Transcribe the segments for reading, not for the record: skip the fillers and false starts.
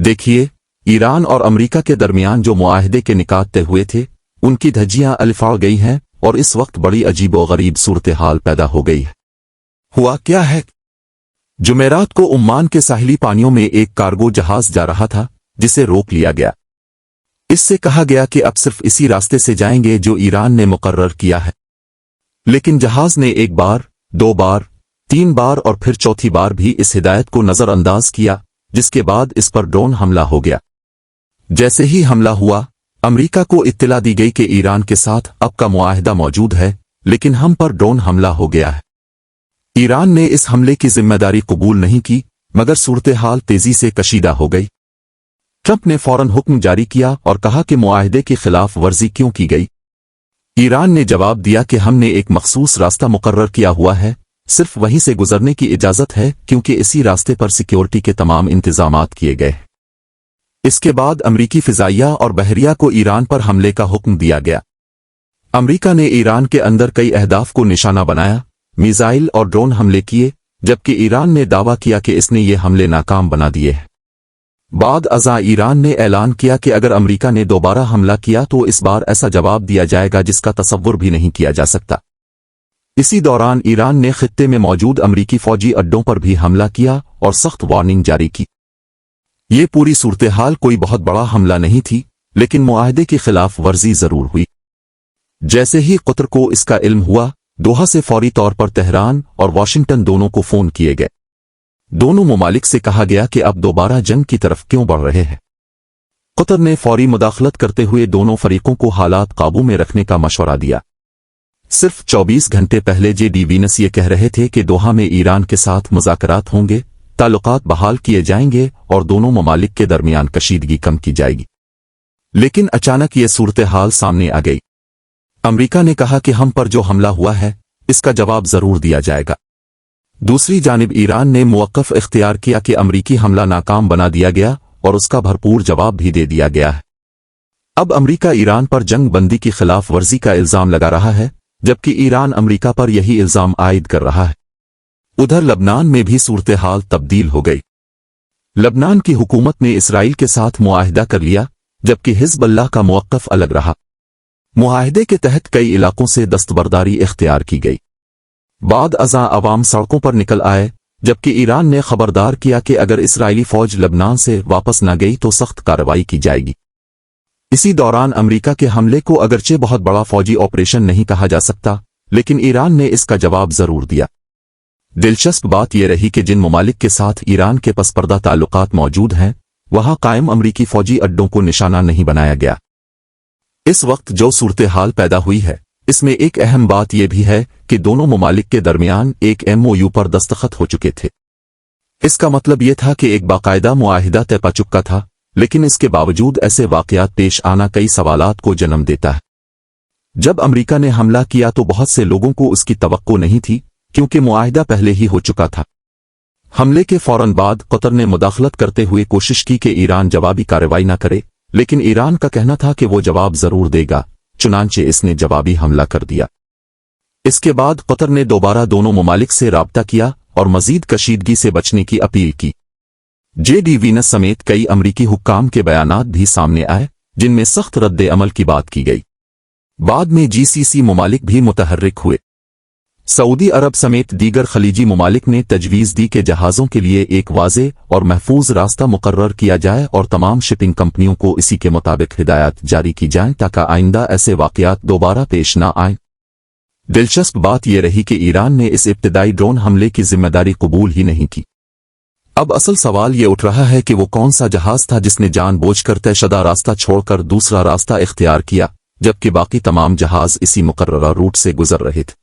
देखिए, ईरान और अमेरिका के दरमियान जो मुआहदे के निकात तय हुए थे, उनकी धज्जियां अलिफाड़ गई हैं और इस वक्त बड़ी अजीबोगरीब सूरत हाल पैदा हो गई है। हुआ क्या है? जुमेरात को उम्मान के साहिली पानियों में एक कार्गो जहाज जा रहा था, जिसे रोक लिया गया। इससे कहा गया कि अब सिर्फ इसी रास्ते से जाएंगे जो ईरान ने मुकर्रर किया है। लेकिन जहाज ने एक बार, दो बार, तीन बार और फिर चौथी बार भी इस हिदायत को नजरअंदाज किया, जिसके बाद इस पर ड्रोन हमला हो गया। जैसे ही हमला हुआ, अमेरिका को इत्तला दी गई कि ईरान के साथ अब का मुआहदा मौजूद है, लेकिन हम पर ड्रोन हमला हो गया है। ईरान ने इस हमले की जिम्मेदारी कबूल नहीं की, मगर सूरत हाल तेजी से कशीदा हो गई। ट्रंप ने फौरन हुक्म जारी किया और कहा कि मुआहदे की खिलाफ वर्जी क्यों की गई। ईरान ने जवाब दिया कि हमने एक मखसूस रास्ता मुकर्रर किया हुआ है, सिर्फ वहीं से गुजरने की इजाजत है क्योंकि इसी रास्ते पर सिक्योरिटी के तमाम इंतजामात किए गए। इसके बाद अमरीकी फिजाइया और बहरिया को ईरान पर हमले का हुक्म दिया गया। अमरीका ने ईरान के अंदर कई अहदाफ को निशाना बनाया, मिसाइल और ड्रोन हमले किए, जबकि ईरान ने दावा किया कि इसने ये हमले नाकाम बना दिए हैं। बाद अज़ां ईरान ने ऐलान किया कि अगर अमरीका ने दोबारा हमला किया तो इस बार ऐसा जवाब दिया जाएगा जिसका तसव्वुर भी नहीं किया जा सकता। इसी दौरान ईरान ने खित्ते में मौजूद अमरीकी फौजी अड्डों पर भी हमला किया और सख्त वार्निंग जारी की। ये पूरी सूरत हाल कोई बहुत बड़ा हमला नहीं थी, लेकिन मुआहदे की खिलाफ वर्जी जरूर हुई। जैसे ही कतर को इसका इल्म हुआ, दोहा से फौरी तौर पर तेहरान और वाशिंगटन दोनों को फोन किए गए। दोनों ममालिक से कहा गया कि अब दोबारा जंग की तरफ क्यों बढ़ रहे हैं। कतर ने फौरी मुदाखलत करते हुए दोनों फरीकों को हालात काबू में रखने का मशवरा दिया। सिर्फ 24 घंटे पहले जे.डी. वीनस ये कह रहे थे कि दोहा में ईरान के साथ मुज़ाकरात होंगे, ताल्लुकात बहाल किए जाएंगे और दोनों ममालिक के दरमियान कशीदगी कम की जाएगी। लेकिन अचानक ये सूरत हाल सामने आ गई। अमरीका ने कहा कि हम पर जो हमला हुआ है, इसका जवाब जरूर दिया जाएगा। दूसरी जानिब ईरान ने मुवक्कफ इख्तियार किया कि अमरीकी हमला नाकाम बना दिया गया और उसका भरपूर जवाब भी दे दिया गया है। अब अमरीका ईरान पर जंग बंदी की खिलाफ वर्जी का इल्जाम लगा रहा है, जबकि ईरान अमरीका पर यही इल्जाम आयद कर रहा है। उधर लबनान में भी सूरत हाल तब्दील हो गई। लबनान की हुकूमत ने इसराइल के साथ मुआहदा कर लिया, जबकि हिज़्बुल्लाह का मौक़िफ़ अलग रहा। मुआहदे के तहत कई इलाकों से दस्तबरदारी इख्तियार की गई। बाद अज़ां अवाम सड़कों पर निकल आए, जबकि ईरान ने खबरदार किया कि अगर इसराइली फौज लबनान से वापस न गई तो सख्त कार्रवाई की जाएगी। इसी दौरान अमरीका के हमले को अगरचे बहुत बड़ा फौजी ऑपरेशन नहीं कहा जा सकता, लेकिन ईरान ने इसका जवाब जरूर दिया। दिलचस्प बात यह रही कि जिन ममालिक के साथ ईरान के पसपर्दा ताल्लुकात मौजूद हैं, वहां कायम अमरीकी फौजी अड्डों को निशाना नहीं बनाया गया। इस वक्त जो सूरत हाल पैदा हुई है, इसमें एक अहम बात यह भी है कि दोनों ममालिक के दरमियान एक MOU पर दस्तखत हो चुके थे। इसका मतलब यह था कि एक बाकायदा मुआहिदा तय पा चुका था, लेकिन इसके बावजूद ऐसे वाकयात पेश आना कई सवालात को जन्म देता है। जब अमरीका ने हमला किया तो बहुत से लोगों को उसकी तवक्को नहीं थी, क्योंकि मुआहिदा पहले ही हो चुका था। हमले के फौरन बाद कतर ने मुदाखलत करते हुए कोशिश की कि ईरान जवाबी कार्रवाई न करे, लेकिन ईरान का कहना था कि वो जवाब जरूर देगा, चुनांचे इसने जवाबी हमला कर दिया। इसके बाद कतर ने दोबारा दोनों ममालिक से राब्ता किया और मजीद कशीदगी से बचने की अपील की। जे.डी. वीनस समेत कई अमरीकी हुक्काम के बयानात भी सामने आए, जिनमें सख्त रद्द अमल की बात की गई। बाद में GCC ममालिक भी मुतहर्रिक हुए। सऊदी अरब समेत दीगर खलीजी ममालिक ने तजवीज़ दी कि जहाज़ों के लिए एक वाज़े और महफूज रास्ता मुकर्रर किया जाए और तमाम शिपिंग कंपनियों को इसी के मुताबिक हिदायत जारी की जाएं ताकि आइंदा ऐसे वाक़यात दोबारा पेश न आएं। दिलचस्प बात यह रही कि ईरान ने इस इब्तिदाई ड्रोन हमले की जिम्मेदारी कबूल ही नहीं की। अब असल सवाल ये उठ रहा है कि वो कौन सा जहाज था जिसने जानबूझकर तयशुदा रास्ता छोड़कर दूसरा रास्ता इख्तियार किया, जबकि बाकी तमाम जहाज इसी मुकर्ररा रूट से गुजर रहे थे।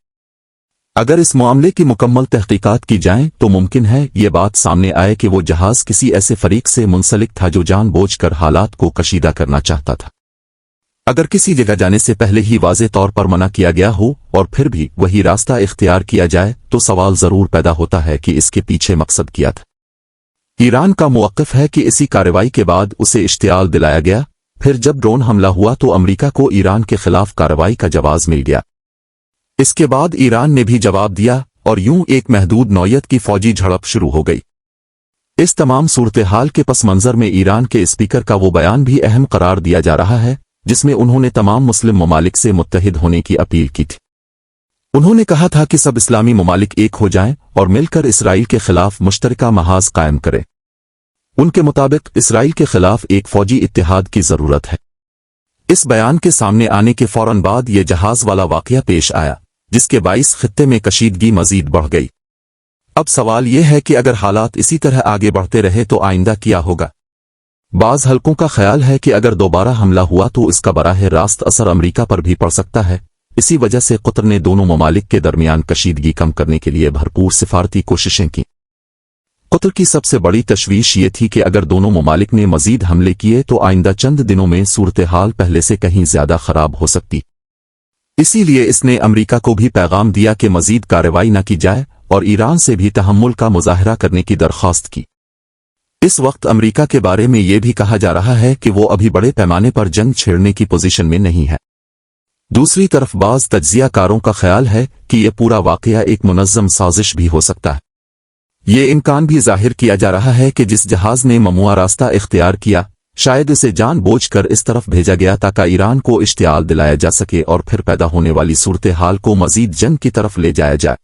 अगर इस मामले की मुकम्मल तहकीकात की जाए तो मुमकिन है ये बात सामने आए कि वो जहाज किसी ऐसे फरीक से मुंसलिक था जो जानबूझकर हालात को कशीदा करना चाहता था। अगर किसी जगह जाने से पहले ही वाज़े तौर पर मना किया गया हो और फिर भी वही रास्ता इख्तियार किया जाए तो सवाल जरूर पैदा होता है कि इसके पीछे मकसद क्या था। ईरान का मौक़िफ़ है कि इसी कार्रवाई के बाद उसे इश्तियाल दिलाया गया। फिर जब ड्रोन हमला हुआ तो अमरीका को ईरान के खिलाफ कार्रवाई का जवाब मिल गया। इसके बाद ईरान ने भी जवाब दिया और यूं एक महदूद नौयत की फौजी झड़प शुरू हो गई। इस तमाम सूरत हाल के पस मंजर में ईरान के स्पीकर का वो बयान भी अहम करार दिया जा रहा है जिसमें उन्होंने तमाम मुस्लिम ममालिक से मुत्तहिद होने की अपील की थी। उन्होंने कहा था कि सब इस्लामी ममालिक एक हो जाएं और मिलकर इसराइल के खिलाफ मुश्तरका महाज कायम करें। उनके मुताबिक इसराइल के खिलाफ एक फौजी इत्तेहाद की जरूरत है। इस बयान के सामने आने के फौरन बाद ये जहाज वाला वाकया पेश आया जिसके बाइस खित्ते में कशीदगी मजीद बढ़ गई। अब सवाल यह है कि अगर हालात इसी तरह आगे बढ़ते रहे तो आइंदा क्या होगा। बाज हलकों का ख्याल है कि अगर दोबारा हमला हुआ तो इसका बराह रास्त असर अमरीका पर भी पड़ सकता है। इसी वजह से कतर ने दोनों ममालिक के दरमियान कशीदगी कम करने के लिए भरपूर सिफारती कोशिशें की। कतर की सबसे बड़ी तशवीश ये थी कि अगर दोनों ममालिक ने मजीद हमले किए तो आइंदा चंद दिनों में सूरत हाल पहले से कहीं ज्यादा खराब हो सकती। इसीलिए इसने अमरीका को भी पैगाम दिया कि मजीद कार्रवाई न की जाए और ईरान से भी तहम्मुल का मुजाहरा करने की दरख्वास्त की। इस वक्त अमरीका के बारे में यह भी कहा जा रहा है कि वो अभी बड़े पैमाने पर जंग छेड़ने की पोजीशन में नहीं है। दूसरी तरफ बाज तज्जियाकारों का ख्याल है कि यह पूरा वाकया एक मुनज़्ज़म साजिश भी हो सकता है। ये इम्कान भी जाहिर किया जा रहा है कि जिस जहाज ने ममुआ रास्ता इख्तियार किया शायद इसे जानबूझकर इस तरफ भेजा गया ताकि ईरान को इश्तियाल दिलाया जा सके और फिर पैदा होने वाली सूरत हाल को मजीद जंग की तरफ ले जाया जाए।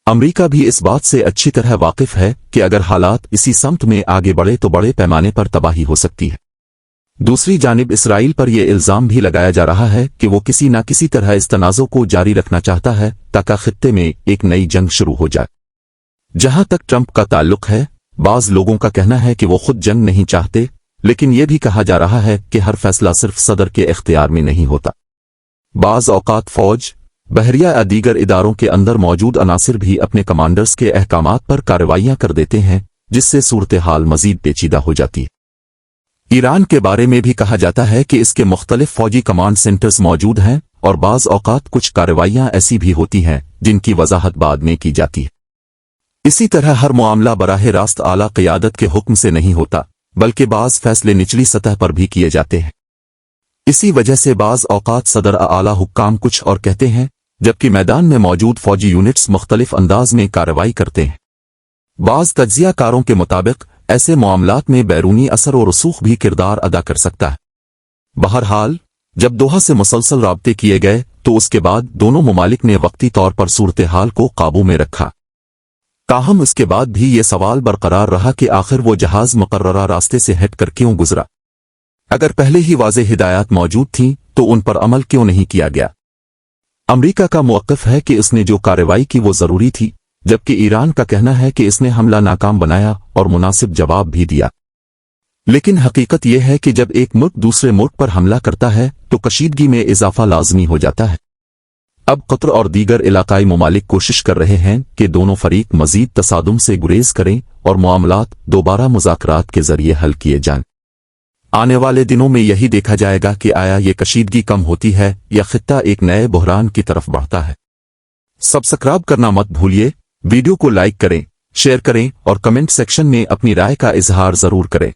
अमरीका भी इस बात से अच्छी तरह वाकिफ है कि अगर हालात इसी समत में आगे बढ़े तो बड़े पैमाने पर तबाही हो सकती है। दूसरी जानिब इसराइल पर यह इल्जाम भी लगाया जा रहा है कि वो किसी न किसी तरह इस तनाज़ो को जारी रखना चाहता है ताकि खित्ते में एक नई जंग शुरू हो जाए। जहां तक ट्रंप का ताल्लुक है, बाज लोगों का कहना है कि वो खुद जंग नहीं चाहते, लेकिन यह भी कहा जा रहा है कि हर फैसला सिर्फ सदर के इख्तियार में नहीं होता। बाज औकात फौज, बहरिया या दीगर इदारों के अंदर मौजूद अनासिर भी अपने कमांडर्स के अहकामात पर कार्रवाइयां कर देते हैं जिससे सूरत हाल मजीद पेचीदा हो जाती है। ईरान के बारे में भी कहा जाता है कि इसके मुख्तलिफ फौजी कमांड सेंटर्स मौजूद हैं और बाज औकात कुछ कार्रवाइयां ऐसी भी होती हैं जिनकी वजाहत बाद में की जाती है। इसी तरह हर मामला बराह रास्त आला क़यादत के हुक्म से नहीं होता बल्कि बाज फैसले निचली सतह पर भी किए जाते हैं। इसी वजह से बाज औकात सदर आला हुक्काम कुछ और कहते हैं जबकि मैदान में मौजूद फौजी यूनिट्स मुख्तलिफ अंदाज में कार्रवाई करते हैं। बाज तज्जियाकारों के मुताबिक ऐसे मामलात में बैरूनी असर और रसूख भी किरदार अदा कर सकता है। बहरहाल जब दोहा से मुसलसल राब्ते किए गए तो उसके बाद दोनों ममालिक ने वक्ती तौर पर सूरत हाल को काबू में रखा। ताहम इसके बाद भी ये सवाल बरकरार रहा कि आखिर वो जहाज मुकर्ररा रास्ते से हटकर क्यों गुजरा। अगर पहले ही वाज़े हिदायत मौजूद थीं तो उन पर अमल क्यों नहीं किया गया। अमरीका का मौक़िफ़ है कि इसने जो कार्रवाई की वो जरूरी थी, जबकि ईरान का कहना है कि इसने हमला नाकाम बनाया और मुनासिब जवाब भी दिया। लेकिन हकीकत यह है कि जब एक मुल्क दूसरे मुल्क पर हमला करता है तो कशीदगी में इजाफा लाजमी हो जाता है। अब कतर और दीगर इलाकाई ममालिक कोशिश कर रहे हैं कि दोनों फरीक मजीद तसादुम से गुरेज करें और मामलात दोबारा मुज़ाकरात के जरिए हल किए जाएं। आने वाले दिनों में यही देखा जाएगा कि आया ये कशीदगी कम होती है या खित्ता एक नए बहरान की तरफ बढ़ता है। सब्सक्राइब करना मत भूलिए, वीडियो को लाइक करें, शेयर करें और कमेंट सेक्शन में अपनी राय का इजहार जरूर करें।